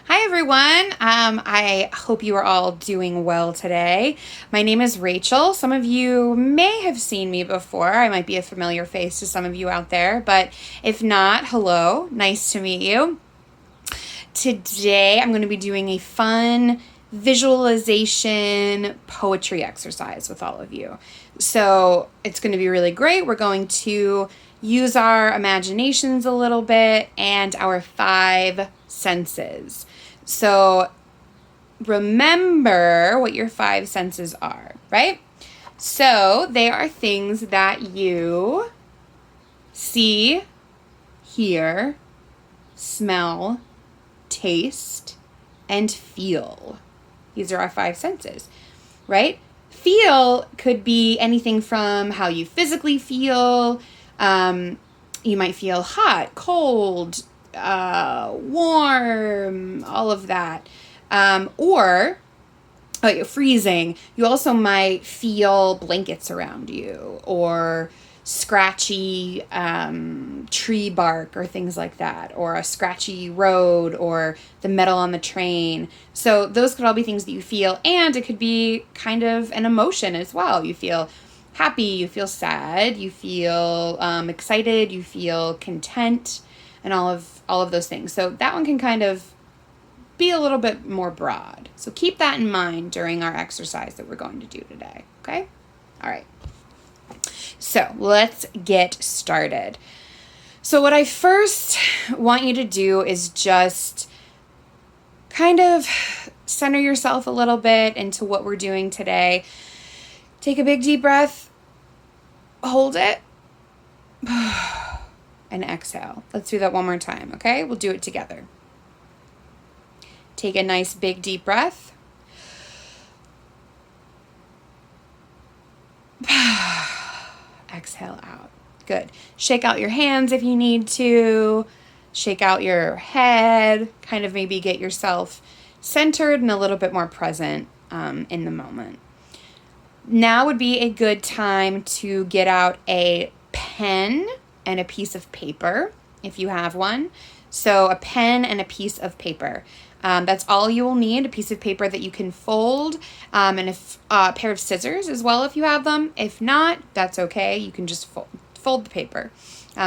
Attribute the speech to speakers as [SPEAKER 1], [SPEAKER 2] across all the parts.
[SPEAKER 1] Hi, everyone. I hope you are all doing well today. My name is Rachel. Some of you may have seen me before. I might be a familiar face to some of you out there, but if not, hello. Nice to meet you. Today, I'm going to be doing a fun visualization poetry exercise with all of you. So it's going to be really great. We're going to use our imaginations a little bit and our five senses. So remember what your five senses are, right? So they are things that you see, hear, smell, taste, and feel. These are our five senses, right? Feel could be anything from how you physically feel. You might feel hot, cold, warm, all of that. Or you're freezing. You also might feel blankets around you or scratchy tree bark or things like that, or a scratchy road or the metal on the train. So those could all be things that you feel, and it could be kind of an emotion as well. You feel happy, you feel sad, you feel excited, you feel content, and all of those things. So that one can kind of be a little bit more broad. So keep that in mind during our exercise that we're going to do today, okay? All right. So let's get started. So what I first want you to do is just kind of center yourself a little bit into what we're doing today. Take a big deep breath, hold it, and exhale. Let's do that one more time, okay? We'll do it together. Take a nice big deep breath. Exhale out. Good. Shake out your hands if you need to. Shake out your head. Kind of maybe get yourself centered and a little bit more present in the moment. Now would be a good time to get out a pen and a piece of paper if you have one. So a pen and a piece of paper. That's all you will need, a piece of paper that you can fold, and a pair of scissors as well if you have them. If not, that's okay. You can just fold the paper.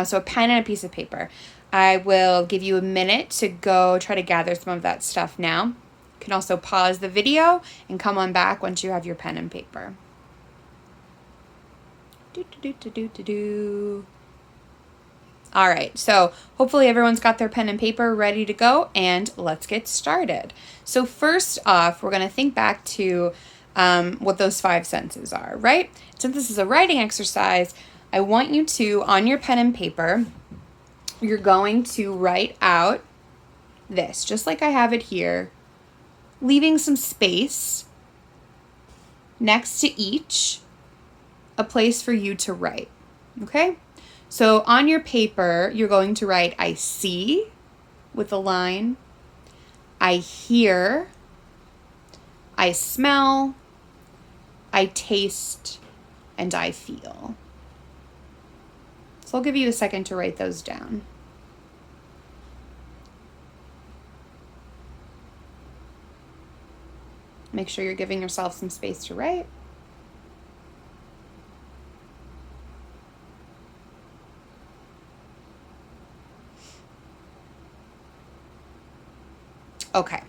[SPEAKER 1] So a pen and a piece of paper. I will give you a minute to go try to gather some of that stuff now. You can also pause the video and come on back once you have your pen and paper. All right, so hopefully everyone's got their pen and paper ready to go, and let's get started. So first off, we're going to think back to what those five senses are, right? Since this is a writing exercise, I want you to, on your pen and paper, you're going to write out this, just like I have it here, leaving some space next to each, a place for you to write, okay? So on your paper, you're going to write, I see, with a line, I hear, I smell, I taste, and I feel. So I'll give you a second to write those down. Make sure you're giving yourself some space to write. Okay.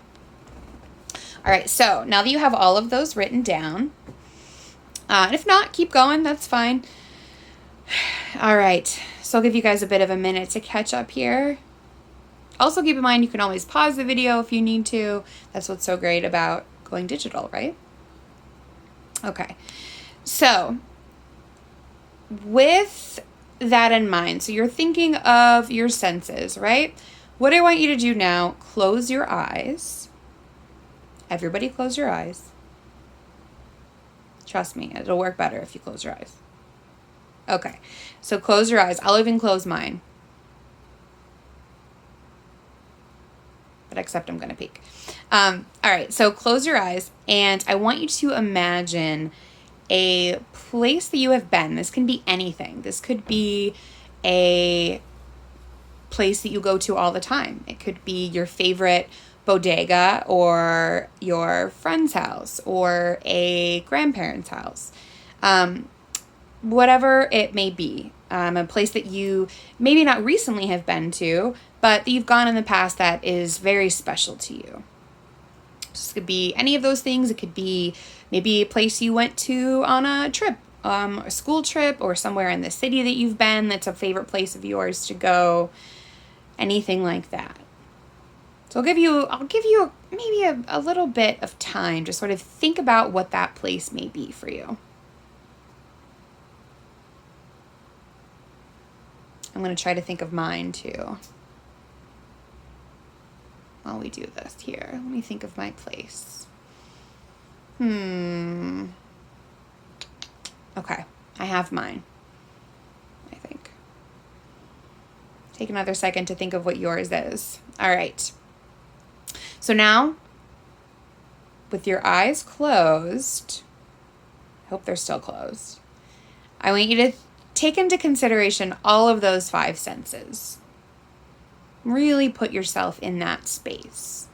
[SPEAKER 1] All right, so now that you have all of those written down, and if not, keep going, that's fine. All right, so I'll give you guys a bit of a minute to catch up here. Also keep in mind you can always pause the video if you need to. That's what's so great about going digital, right? Okay, so with that in mind, so you're thinking of your senses, right? What I want you to do now, close your eyes. Everybody close your eyes. Trust me, it'll work better if you close your eyes. Okay, so close your eyes. I'll even close mine. But except I'm going to peek. All right, so close your eyes, and I want you to imagine a place that you have been. This can be anything. This could be a place that you go to all the time. It could be your favorite bodega or your friend's house or a grandparent's house. Whatever it may be. A place that you maybe not recently have been to, but that you've gone in the past that is very special to you. This could be any of those things. It could be maybe a place you went to on a trip, a school trip, or somewhere in the city that you've been that's a favorite place of yours to go. Anything like that. So I'll give you maybe a little bit of time to sort of think about what that place may be for you. I'm going to try to think of mine too. While we do this here, let me think of my place. Okay, I have mine, I think. Take another second to think of what yours is. All right. So now, with your eyes closed, I hope they're still closed, I want you to take into consideration all of those 5 senses. Really put yourself in that space.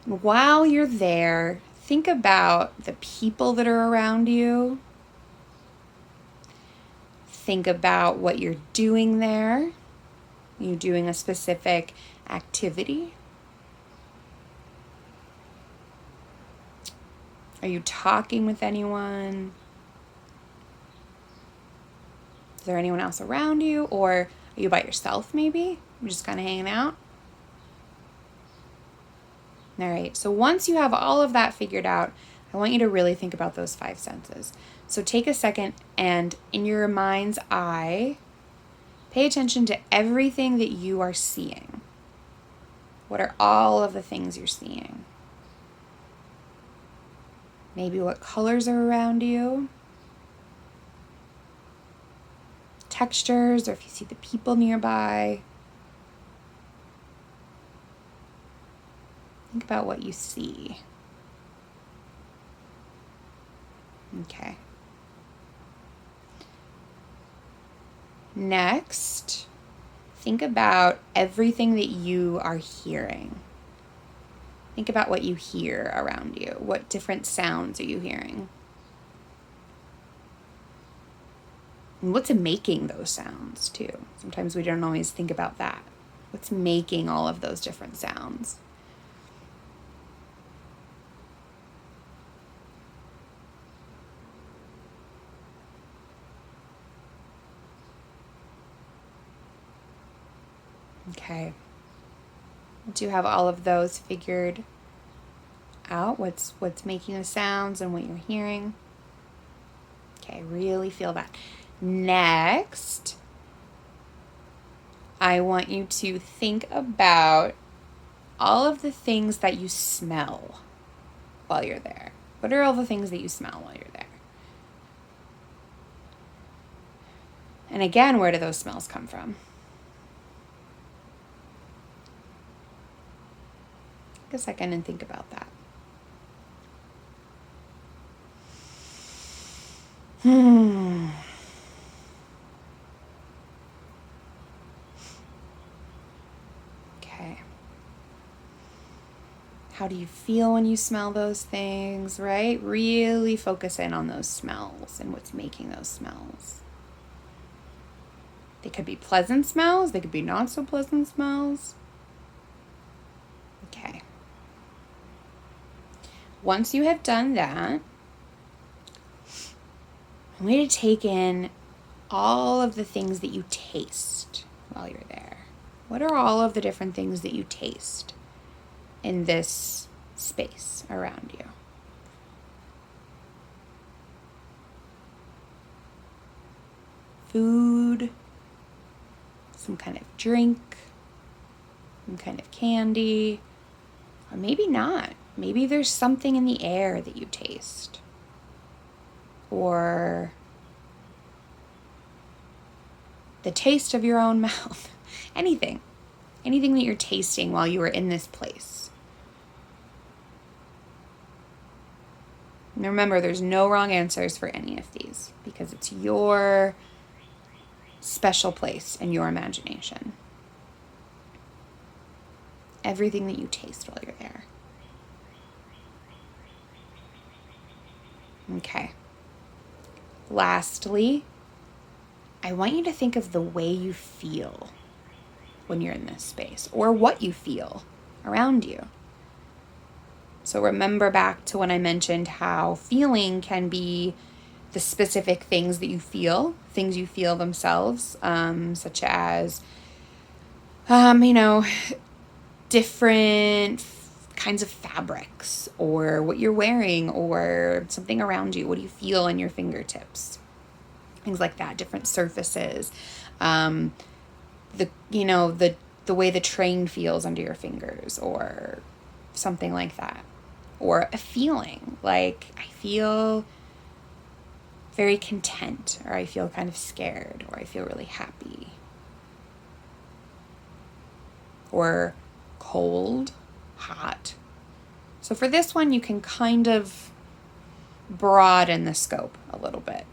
[SPEAKER 1] And while you're there, think about the people that are around you. Think about what you're doing there. Are you doing a specific activity? Are you talking with anyone? Is there anyone else around you? Or are you by yourself maybe? You're just kind of hanging out? All right, so once you have all of that figured out, I want you to really think about those 5 senses. So take a second and in your mind's eye, pay attention to everything that you are seeing. What are all of the things you're seeing? Maybe what colors are around you? Textures, or if you see the people nearby. Think about what you see. Okay. Next, think about everything that you are hearing. Think about what you hear around you. What different sounds are you hearing? And what's making those sounds too? Sometimes we don't always think about that. What's making all of those different sounds? Okay. Do you have all of those figured out? What's making the sounds and what you're hearing? Okay, really feel that. Next, I want you to think about all of the things that you smell while you're there. What are all the things that you smell while you're there? And again, where do those smells come from? Take a second and think about that. Okay. How do you feel when you smell those things, right? Really focus in on those smells and what's making those smells. They could be pleasant smells. They could be not so pleasant smells. Okay. Once you have done that, I want you to take in all of the things that you taste while you're there. What are all of the different things that you taste in this space around you? Food, some kind of drink, some kind of candy, or maybe not. Maybe there's something in the air that you taste. Or the taste of your own mouth. Anything that you're tasting while you are in this place. And remember, there's no wrong answers for any of these because it's your special place in your imagination. Everything that you taste while you're there. Okay. Lastly, I want you to think of the way you feel when you're in this space, or what you feel around you. So remember back to when I mentioned how feeling can be the specific things that you feel, things you feel themselves, such as, different kinds of fabrics, or what you're wearing, or something around you. What do you feel on your fingertips? Things like that, different surfaces. The way the train feels under your fingers, or something like that. Or a feeling, like I feel very content, or I feel kind of scared, or I feel really happy. Or cold, hot. So for this one, you can kind of broaden the scope a little bit,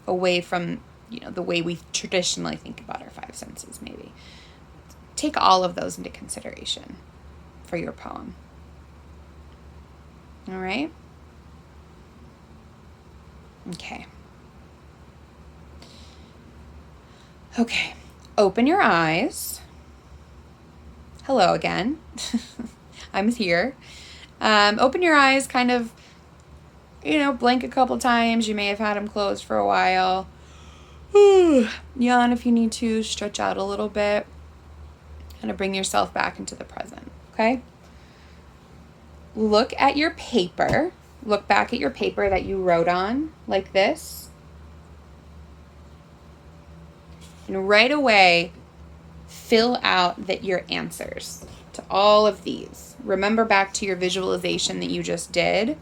[SPEAKER 1] away from, the way we traditionally think about our five senses, maybe. Take all of those into consideration for your poem. All right? Okay. Okay. Open your eyes. Hello again. I'm here. Open your eyes, kind of, blink a couple times. You may have had them closed for a while. Yawn if you need to. Stretch out a little bit. Kind of bring yourself back into the present. Okay? Look at your paper. Look back at your paper that you wrote on, like this. And right away, fill out your answers to all of these. Remember back to your visualization that you just did,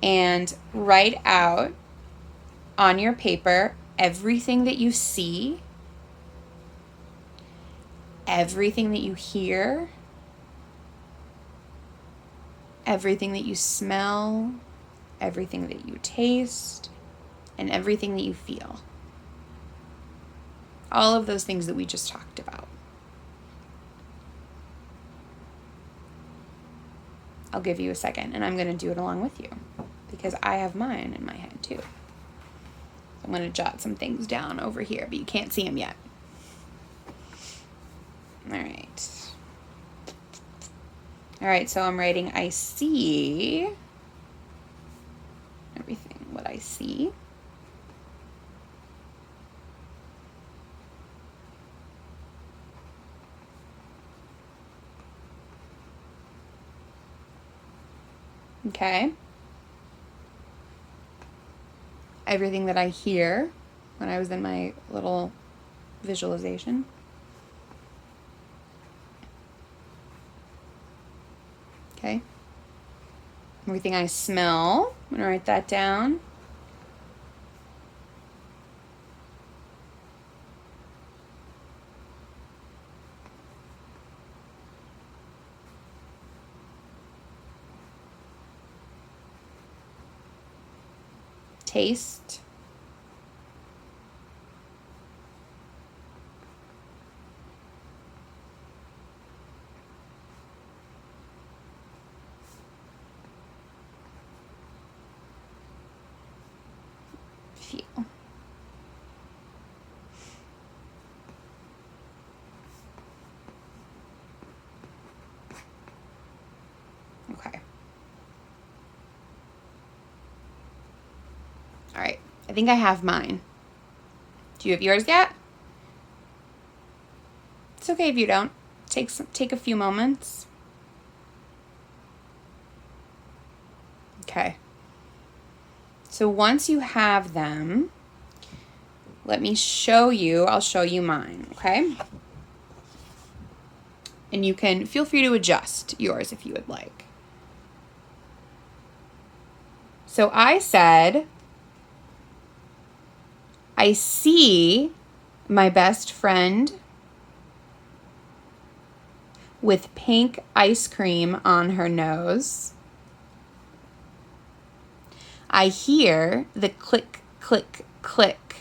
[SPEAKER 1] and write out on your paper everything that you see, everything that you hear, everything that you smell, everything that you taste, and everything that you feel. All of those things that we just talked about. I'll give you a second, and I'm going to do it along with you because I have mine in my head too. So I'm going to jot some things down over here, but you can't see them yet. All right, so I'm writing, I see everything, what I see. Okay. Everything that I hear when I was in my little visualization. Okay. Everything I smell. I'm going to write that down. Taste. Feel. Okay. All right. I think I have mine. Do you have yours yet? It's okay if you don't. Take a few moments. Okay. So once you have them, let me show you. I'll show you mine, okay? And you can feel free to adjust yours if you would like. So I said, I see my best friend with pink ice cream on her nose. I hear the click, click, click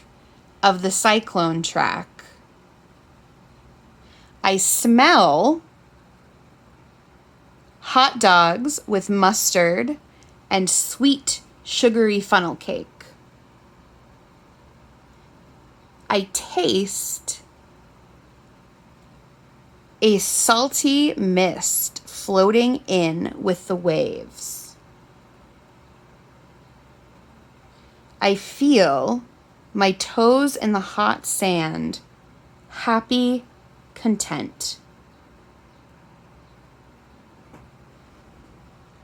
[SPEAKER 1] of the cyclone track. I smell hot dogs with mustard and sweet, sugary funnel cake. I taste a salty mist floating in with the waves. I feel my toes in the hot sand, happy, content.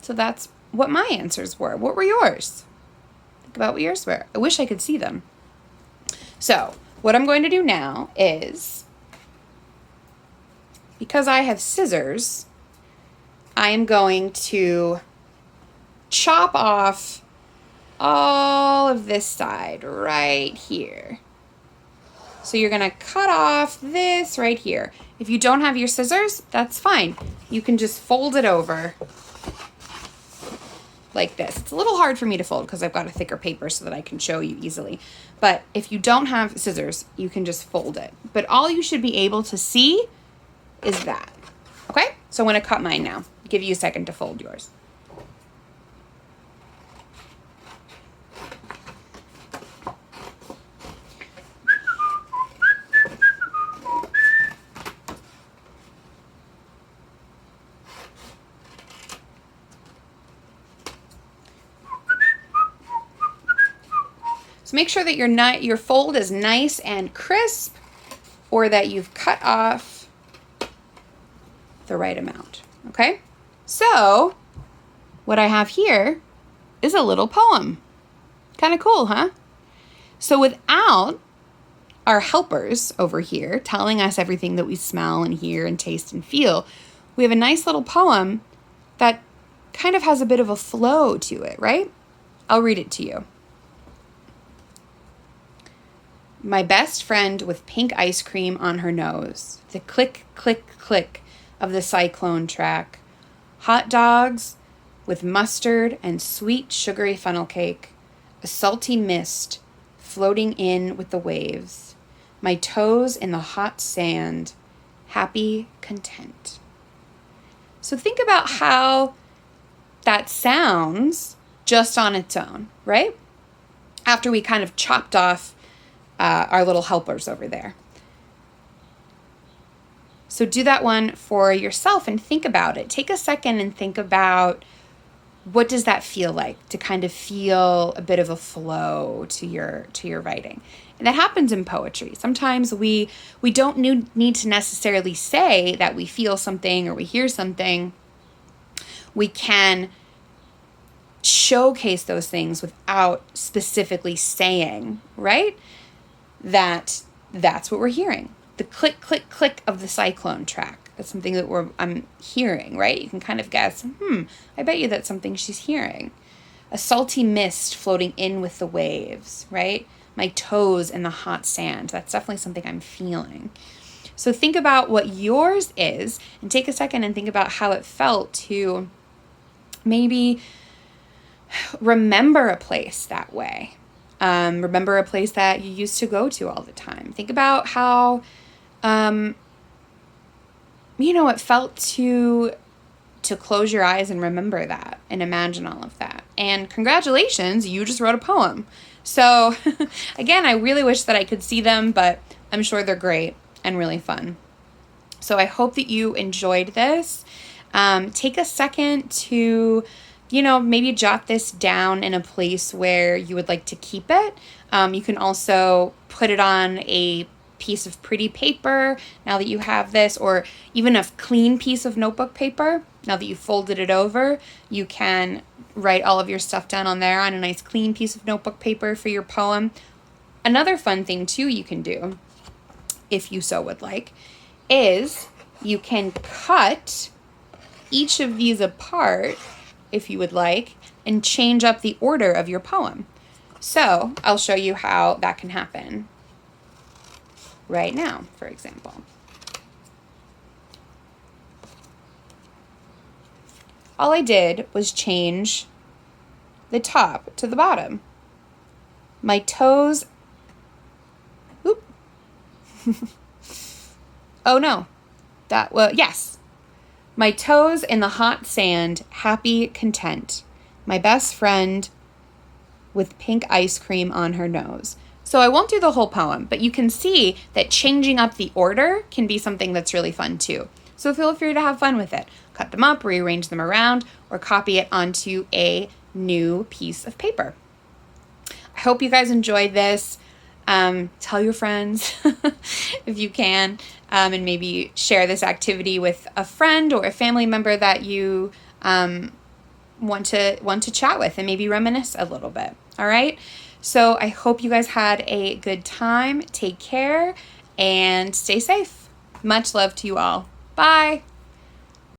[SPEAKER 1] So that's what my answers were. What were yours? Think about what yours were. I wish I could see them. So what I'm going to do now is, because I have scissors, I am going to chop off all of this side right here. So you're going to cut off this right here. If you don't have your scissors, that's fine. You can just fold it over like this. It's a little hard for me to fold because I've got a thicker paper so that I can show you easily. But if you don't have scissors, you can just fold it. But all you should be able to see is that. Okay? So I'm going to cut mine now. Give you a second to fold yours. So make sure that your fold is nice and crisp, or that you've cut off the right amount. Okay? So what I have here is a little poem. Kind of cool, huh? So without our helpers over here telling us everything that we smell and hear and taste and feel, we have a nice little poem that kind of has a bit of a flow to it, right? I'll read it to you. My best friend with pink ice cream on her nose. The click, click, click of the cyclone track. Hot dogs with mustard and sweet, sugary funnel cake. A salty mist floating in with the waves. My toes in the hot sand. Happy, content. So think about how that sounds just on its own, right? After we kind of chopped off our little helpers over there. So do that one for yourself and think about it. Take a second and think about, what does that feel like, to kind of feel a bit of a flow to your writing. And that happens in poetry. Sometimes we don't need to necessarily say that we feel something or we hear something. We can showcase those things without specifically saying, right? That's what we're hearing. The click, click, click of the cyclone track. That's something that I'm hearing, right? You can kind of guess, I bet you that's something she's hearing. A salty mist floating in with the waves, right? My toes in the hot sand. That's definitely something I'm feeling. So think about what yours is and take a second and think about how it felt to maybe remember a place that way. Remember a place that you used to go to all the time. Think about how, it felt to close your eyes and remember that and imagine all of that. And congratulations, you just wrote a poem. So again, I really wish that I could see them, but I'm sure they're great and really fun. So I hope that you enjoyed this. Take a second to maybe jot this down in a place where you would like to keep it. You can also put it on a piece of pretty paper now that you have this, or even a clean piece of notebook paper. Now that you've folded it over, you can write all of your stuff down on there on a nice clean piece of notebook paper for your poem. Another fun thing too you can do, if you so would like, is you can cut each of these apart, if you would like, and change up the order of your poem. So I'll show you how that can happen right now, for example. All I did was change the top to the bottom. My toes, oop. Oh no, yes. My toes in the hot sand, happy, content. My best friend with pink ice cream on her nose. So I won't do the whole poem, but you can see that changing up the order can be something that's really fun too. So feel free to have fun with it. Cut them up, rearrange them around, or copy it onto a new piece of paper. I hope you guys enjoyed this. Tell your friends if you can, and maybe share this activity with a friend or a family member that you want to chat with and maybe reminisce a little bit. All right. So I hope you guys had a good time. Take care and stay safe. Much love to you all. Bye.